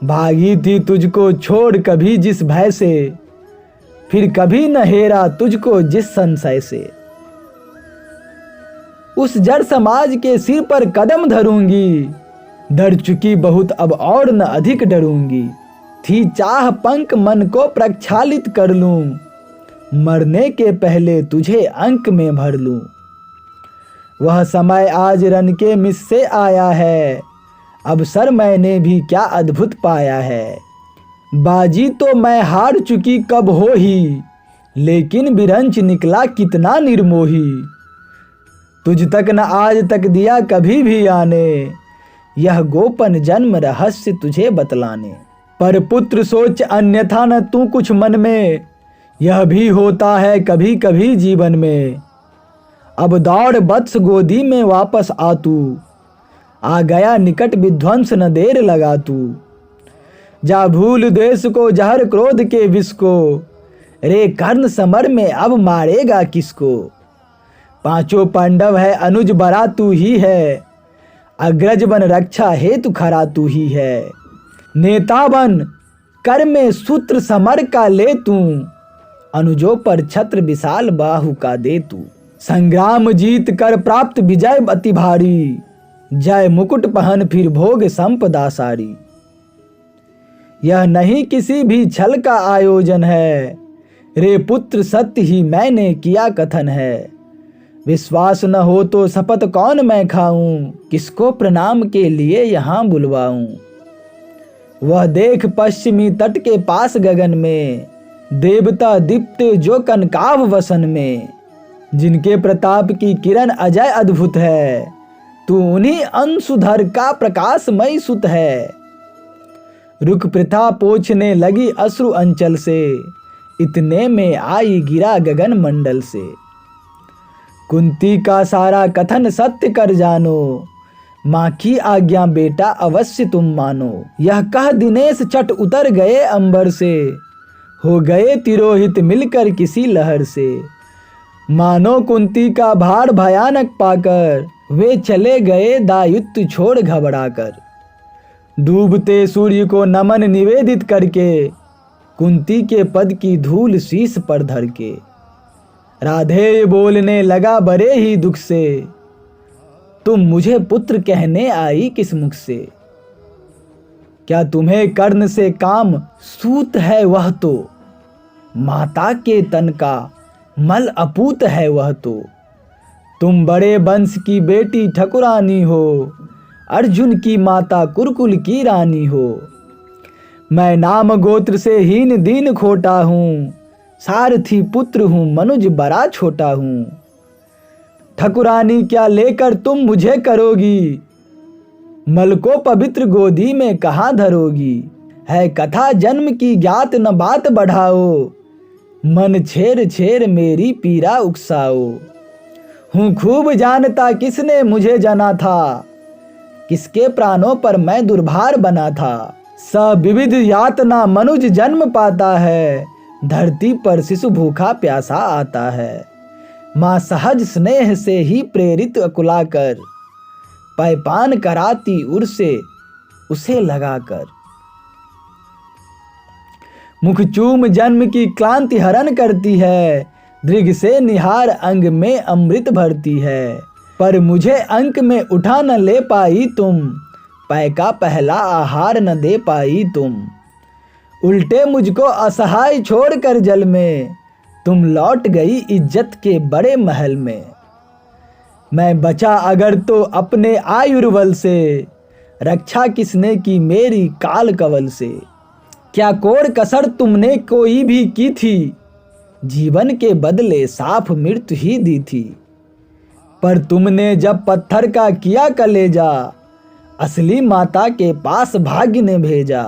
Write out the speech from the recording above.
भागी थी तुझको छोड़ कभी जिस भय से, फिर कभी न हेरा तुझको जिस संशय से। उस जड़ समाज के सिर पर कदम धरूंगी, डर चुकी बहुत अब और न अधिक डरूंगी। थी चाह पंख मन को प्रक्षालित कर लूं, मरने के पहले तुझे अंक में भर लूं। वह समय आज रन के मिस से आया है, अब सर मैंने भी क्या अद्भुत पाया है। बाजी तो मैं हार चुकी कब हो ही, लेकिन बिरंच निकला कितना निर्मोही। तुझ तक न आज तक दिया कभी भी आने, यह गोपन जन्म रहस्य तुझे बतलाने। पर पुत्र सोच अन्यथा न तू कुछ मन में, यह भी होता है कभी कभी जीवन में। अब दौड़ वत्स गोदी में वापस आ तू, आ गया निकट विध्वंस न देर लगा तू। जा भूल देश को जहर क्रोध के विष को, रे कर्ण समर में अब मारेगा किसको। पांचों पांडव है अनुज बरा तू ही है, अग्रज बन रक्षा हेतु खरा तू ही है। नेता बन कर में सूत्र समर का ले तू, अनुजों पर छत्र विशाल बाहु का दे तू। संग्राम जीत कर प्राप्त विजय अति भारी, जय मुकुट पहन फिर भोग संपदा सारी। यह नहीं किसी भी छल का आयोजन है, रे पुत्र सत्य ही मैंने किया कथन है। विश्वास न हो तो शपथ कौन मैं खाऊं, किसको प्रणाम के लिए यहाँ बुलवाऊं। वह देख पश्चिमी तट के पास गगन में, देवता दीप्ते जो कनकाव वसन में। जिनके प्रताप की किरण अजय अद्भुत है, तू उन्हीं अंशुधर का प्रकाशमय सुत है। रुक प्रथा पोछने लगी अश्रु अंचल से, इतने में आई गिरा गगन मंडल से। कुंती का सारा कथन सत्य कर जानो, माँ की आज्ञा बेटा अवश्य तुम मानो। यह कह दिनेश चट उतर गए अंबर से, हो गए तिरोहित मिलकर किसी लहर से। मानो कुंती का भार भयानक पाकर, वे चले गए दायुत्व छोड़ घबराकर। डूबते सूर्य को नमन निवेदित करके, कुंती के पद की धूल शीश पर धर के। राधेय बोलने लगा बड़े ही दुख से, तुम मुझे पुत्र कहने आई किस मुख से। क्या तुम्हें कर्ण से काम सूत है वह तो, माता के तन का मल अपूत है वह तो। तुम बड़े वंश की बेटी ठकुरानी हो, अर्जुन की माता कुरुकुल की रानी हो। मैं नाम गोत्र से हीन दीन खोटा हूँ, सारथी पुत्र हूँ मनुज बड़ा छोटा हूँ। ठकुरानी क्या लेकर तुम मुझे करोगी, मल को पवित्र गोदी में कहाँ धरोगी। है कथा जन्म की ज्ञात न बात बढ़ाओ, मन छेर छेर मेरी पीरा उकसाओ। हूँ खूब जानता किसने मुझे जाना था, किसके प्राणों पर मैं दुर्भार बना था। सब विविध यातना मनुज जन्म पाता है, धरती पर शिशु भूखा प्यासा आता है। माँ सहज स्नेह से ही प्रेरित अकुलाकर, पैपान कराती उर से उसे लगाकर। मुख चूम जन्म की क्लांति हरण करती है, दृग से निहार अंग में अमृत भरती है। पर मुझे अंक में उठा न ले पाई तुम, पै का पहला आहार न दे पाई तुम। उल्टे मुझको असहाय छोड़कर जल में, तुम लौट गई इज्जत के बड़े महल में। मैं बचा अगर तो अपने आयुर्बल से, रक्षा किसने की मेरी काल कवल से। क्या कोड़ कसर तुमने कोई भी की थी, जीवन के बदले साफ मृत्यु ही दी थी। पर तुमने जब पत्थर का किया कलेजा, असली माता के पास भाग्य ने भेजा।